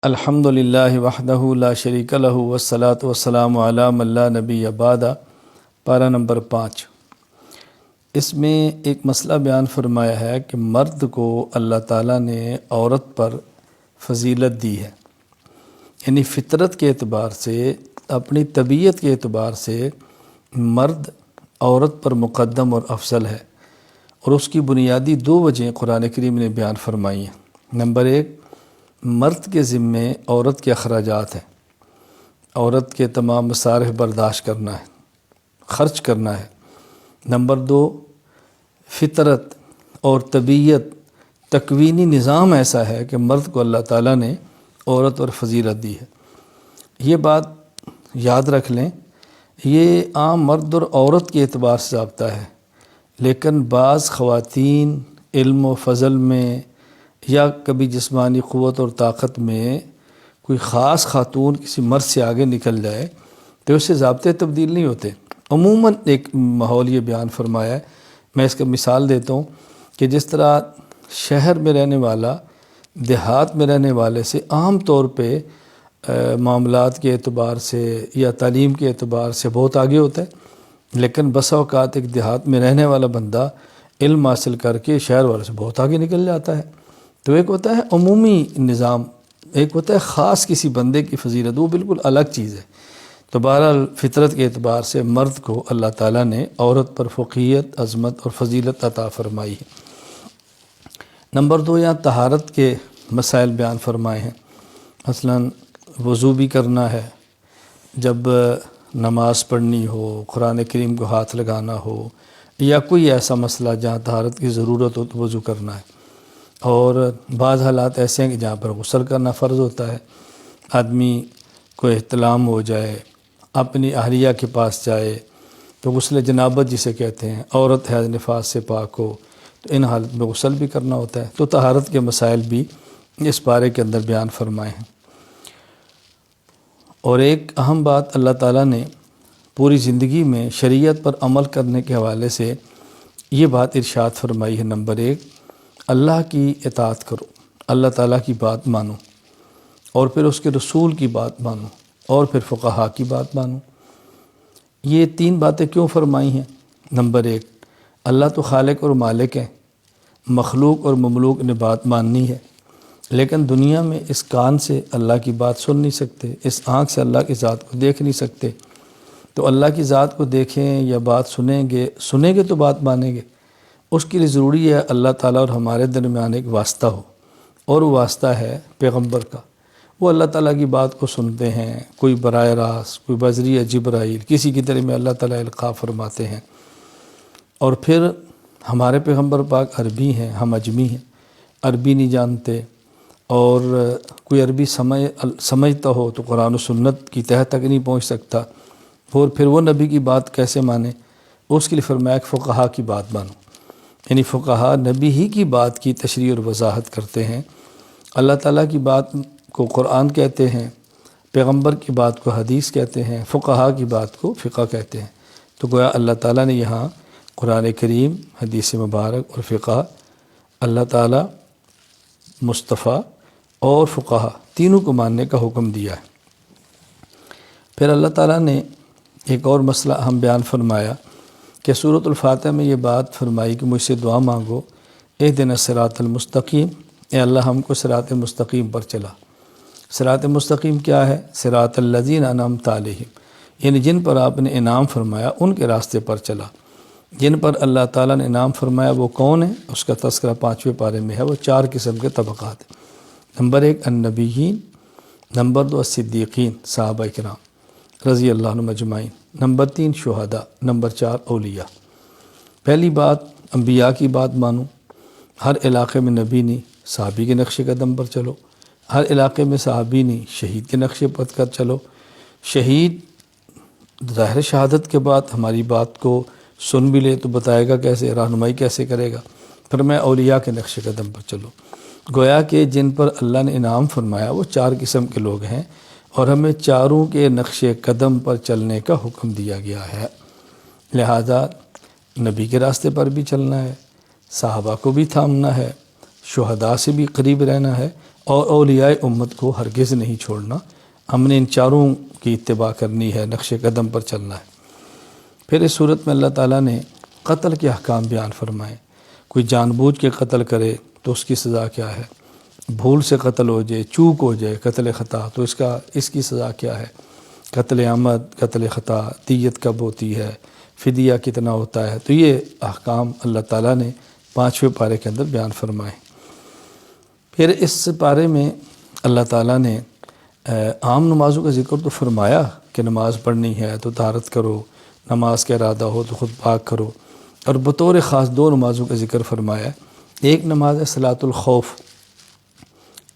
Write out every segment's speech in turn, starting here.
الحمد للہ وحدہ لا شریک لہ والصلاة والسلام علی من لا نبی بعد۔ پارہ نمبر 5۔ اس میں ایک مسئلہ بیان فرمایا ہے کہ مرد کو اللہ تعالیٰ نے عورت پر فضیلت دی ہے، یعنی فطرت کے اعتبار سے، اپنی طبیعت کے اعتبار سے مرد عورت پر مقدم اور افضل ہے، اور اس کی بنیادی 2 وجہیں قرآن کریم نے بیان فرمائی ہیں۔ نمبر 1، مرد کے ذمے عورت کے اخراجات ہیں، عورت کے تمام مصارف برداشت کرنا ہے، خرچ کرنا ہے۔ نمبر 2، فطرت اور طبیعت، تکوینی نظام ایسا ہے کہ مرد کو اللہ تعالیٰ نے عورت پر فضیلت دی ہے۔ یہ بات یاد رکھ لیں، یہ عام مرد اور عورت کے اعتبار سے ضابطہ ہے، لیکن بعض خواتین علم و فضل میں یا کبھی جسمانی قوت اور طاقت میں کوئی خاص خاتون کسی مرد سے آگے نکل جائے تو اس سے ضابطے تبدیل نہیں ہوتے۔ عموماً ایک ماحول یہ بیان فرمایا ہے، میں اس کا مثال دیتا ہوں کہ جس طرح شہر میں رہنے والا دیہات میں رہنے والے سے عام طور پہ معاملات کے اعتبار سے یا تعلیم کے اعتبار سے بہت آگے ہوتا ہے، لیکن بسا اوقات ایک دیہات میں رہنے والا بندہ علم حاصل کر کے شہر والے سے بہت آگے نکل جاتا ہے۔ تو ایک ہوتا ہے عمومی نظام، ایک ہوتا ہے خاص کسی بندے کی فضیلت، وہ بالکل الگ چیز ہے۔ تو بہرحال فطرت کے اعتبار سے مرد کو اللہ تعالیٰ نے عورت پر فوقیت، عظمت اور فضیلت عطا فرمائی ہے۔ نمبر 2، یہاں طہارت کے مسائل بیان فرمائے ہیں۔ مثلاً وضو بھی کرنا ہے، جب نماز پڑھنی ہو، قرآن کریم کو ہاتھ لگانا ہو، یا کوئی ایسا مسئلہ جہاں طہارت کی ضرورت ہو تو وضو کرنا ہے۔ اور بعض حالات ایسے ہیں کہ جہاں پر غسل کرنا فرض ہوتا ہے، آدمی کو احتلام ہو جائے، اپنی اہلیہ کے پاس جائے تو غسل جنابت جسے کہتے ہیں، عورت حیض نفاس سے پاک ہو تو ان حالت میں غسل بھی کرنا ہوتا ہے۔ تو طہارت کے مسائل بھی اس پارے کے اندر بیان فرمائے ہیں۔ اور ایک اہم بات اللہ تعالیٰ نے پوری زندگی میں شریعت پر عمل کرنے کے حوالے سے یہ بات ارشاد فرمائی ہے۔ نمبر 1، اللہ کی اطاعت کرو، اللہ تعالیٰ کی بات مانو، اور پھر اس کے رسول کی بات مانو، اور پھر فقہا کی بات مانو۔ یہ 3 باتیں کیوں فرمائی ہیں؟ نمبر 1، اللہ تو خالق اور مالک ہے، مخلوق اور مملوک نے بات ماننی ہے، لیکن دنیا میں اس کان سے اللہ کی بات سن نہیں سکتے، اس آنکھ سے اللہ کی ذات کو دیکھ نہیں سکتے۔ تو اللہ کی ذات کو دیکھیں یا بات سنیں گے تو بات مانیں گے۔ اس کے لیے ضروری ہے اللہ تعالیٰ اور ہمارے درمیان ایک واسطہ ہو، اور وہ واسطہ ہے پیغمبر کا۔ وہ اللہ تعالیٰ کی بات کو سنتے ہیں، کوئی براہ راست، کوئی بذریعہ جبرائیل، کسی کی طرح میں اللہ تعالیٰ القاء فرماتے ہیں۔ اور پھر ہمارے پیغمبر پاک عربی ہیں، ہم اجمی ہیں، عربی نہیں جانتے، اور کوئی عربی سمجھتا ہو تو قرآن و سنت کی تہہ تک نہیں پہنچ سکتا، اور پھر وہ نبی کی بات کیسے مانے؟ اس کے لیے فرمایا کہ فقہا کی بات مانو، یعنی فقہا نبی ہی کی بات کی تشریح اور وضاحت کرتے ہیں۔ اللہ تعالیٰ کی بات کو قرآن کہتے ہیں، پیغمبر کی بات کو حدیث کہتے ہیں، فقہا کی بات کو فقہ کہتے ہیں۔ تو گویا اللہ تعالیٰ نے یہاں قرآن کریم، حدیث مبارک اور فقہ، اللہ تعالیٰ، مصطفیٰ اور فقہا تینوں کو ماننے کا حکم دیا ہے۔ پھر اللہ تعالیٰ نے ایک اور مسئلہ ہم بیان فرمایا کہ سورۃ الفاتحہ میں یہ بات فرمائی کہ مجھ سے دعا مانگو، اہدنا الصراط المستقیم، اے اللہ ہم کو صراط مستقیم پر چلا۔ صراط مستقیم کیا ہے؟ صراط الذین انعمت علیہم، یعنی جن پر آپ نے انعام فرمایا ان کے راستے پر چلا۔ جن پر اللہ تعالیٰ نے انعام فرمایا وہ کون ہے؟ اس کا تذکرہ 5ویں پارے میں ہے۔ وہ 4 قسم کے طبقات ہیں۔ نمبر 1 النبیین، نمبر 2 الصدیقین، صحابہ کرام رضی اللہ عنہم اجمعین، نمبر 3 شہداء، نمبر 4 اولیاء۔ پہلی بات، انبیاء کی بات مانو، ہر علاقے میں نبی نہیں، صحابی کے نقش قدم پر چلو، ہر علاقے میں صحابی نہیں، شہید کے نقش قدم پر چلو۔ شہید ظاہر شہادت کے بعد ہماری بات کو سن بھی لے تو بتائے گا کیسے، رہنمائی کیسے کرے گا؟ پھر میں اولیاء کے نقش قدم پر چلو۔ گویا کہ جن پر اللہ نے انعام فرمایا وہ 4 قسم کے لوگ ہیں، اور ہمیں چاروں کے نقش قدم پر چلنے کا حکم دیا گیا ہے۔ لہذا نبی کے راستے پر بھی چلنا ہے، صحابہ کو بھی تھامنا ہے، شہداء سے بھی قریب رہنا ہے، اور اولیاء امت کو ہرگز نہیں چھوڑنا۔ ہم نے ان چاروں کی اتباع کرنی ہے، نقش قدم پر چلنا ہے۔ پھر اس صورت میں اللہ تعالیٰ نے قتل کے احکام بیان فرمائے۔ کوئی جان بوجھ کے قتل کرے تو اس کی سزا کیا ہے، بھول سے قتل ہو جائے، چوک ہو جائے، قتل خطا، تو اس کی سزا کیا ہے، قتل عمد، قتل خطا، دیت کب ہوتی ہے، فدیہ کتنا ہوتا ہے۔ تو یہ احکام اللہ تعالیٰ نے 5ویں پارے کے اندر بیان فرمائے۔ پھر اس پارے میں اللہ تعالیٰ نے عام نمازوں کا ذکر تو فرمایا کہ نماز پڑھنی ہے تو طہارت کرو، نماز کا ارادہ ہو تو خود پاک کرو، اور بطور خاص 2 نمازوں کا ذکر فرمایا۔ ایک نماز ہے صلاۃ الخوف،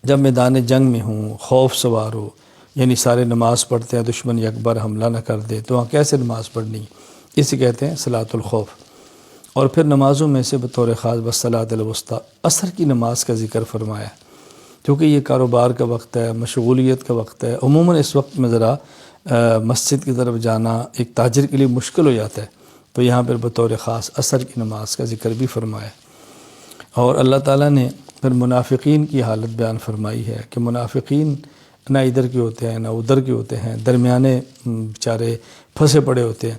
جب میدان جنگ میں ہوں، خوف سوار ہو، یعنی سارے نماز پڑھتے ہیں، دشمن یکبر حملہ نہ کر دے، تو وہاں کیسے نماز پڑھنی، اسے کہتے ہیں صلاۃ الخوف۔ اور پھر نمازوں میں سے بطور خاص والصلاۃ الوسطیٰ، عصر کی نماز کا ذکر فرمایا، کیونکہ یہ کاروبار کا وقت ہے، مشغولیت کا وقت ہے۔ عموماً اس وقت میں ذرا مسجد کی طرف جانا ایک تاجر کے لیے مشکل ہو جاتا ہے، تو یہاں پر بطور خاص عصر کی نماز کا ذکر بھی فرمایا۔ اور اللہ تعالیٰ نے پھر منافقین کی حالت بیان فرمائی ہے کہ منافقین نہ ادھر کے ہوتے ہیں نہ ادھر کے ہوتے ہیں، درمیانے بیچارے پھنسے پڑے ہوتے ہیں،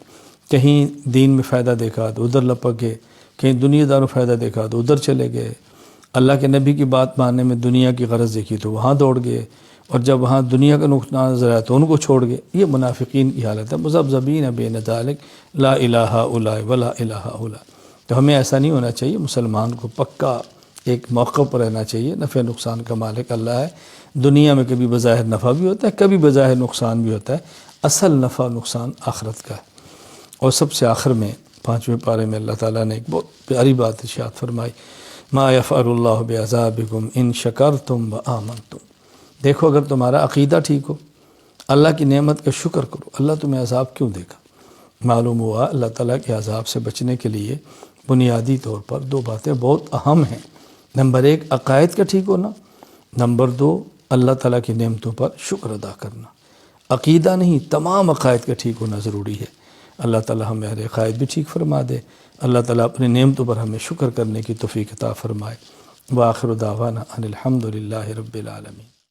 کہیں دین میں فائدہ دیکھا تو ادھر لپک گئے، کہیں دنیا دار فائدہ دیکھا تو ادھر چلے گئے، اللہ کے نبی کی بات ماننے میں دنیا کی غرض دیکھی تو وہاں دوڑ گئے، اور جب وہاں دنیا کا نقصان نظر آیا تو ان کو چھوڑ گئے۔ یہ منافقین کی حالت ہے، مذبذبین بین ذالک لا الہ الا ولا الہ الا۔ تو ہمیں ایسا نہیں ہونا چاہیے، مسلمان کو پکا ایک موقع پر رہنا چاہیے۔ نفع نقصان کا مالک اللہ ہے، دنیا میں کبھی بظاہر نفع بھی ہوتا ہے، کبھی بظاہر نقصان بھی ہوتا ہے، اصل نفع نقصان آخرت کا ہے۔ اور سب سے آخر میں 5ویں پارے میں اللہ تعالیٰ نے ایک بہت پیاری بات ارشاد فرمائی، ما یفعل اللہ بعذابکم ان شکرتم وآمنتم۔ دیکھو اگر تمہارا عقیدہ ٹھیک ہو، اللہ کی نعمت کا شکر کرو، اللہ تمہیں عذاب کیوں دے گا؟ معلوم ہوا اللہ تعالیٰ کے عذاب سے بچنے کے لیے بنیادی طور پر 2 باتیں بہت اہم ہیں۔ نمبر 1 عقائد کا ٹھیک ہونا، نمبر 2 اللہ تعالیٰ کی نعمتوں پر شکر ادا کرنا۔ عقیدہ نہیں، تمام عقائد کا ٹھیک ہونا ضروری ہے۔ اللہ تعالیٰ ہمارے عقائد بھی ٹھیک فرما دے، اللہ تعالیٰ اپنی نعمتوں پر ہمیں شکر کرنے کی توفیق عطا فرمائے۔ وآخر دعوانا ان الحمد للہ رب العالمین۔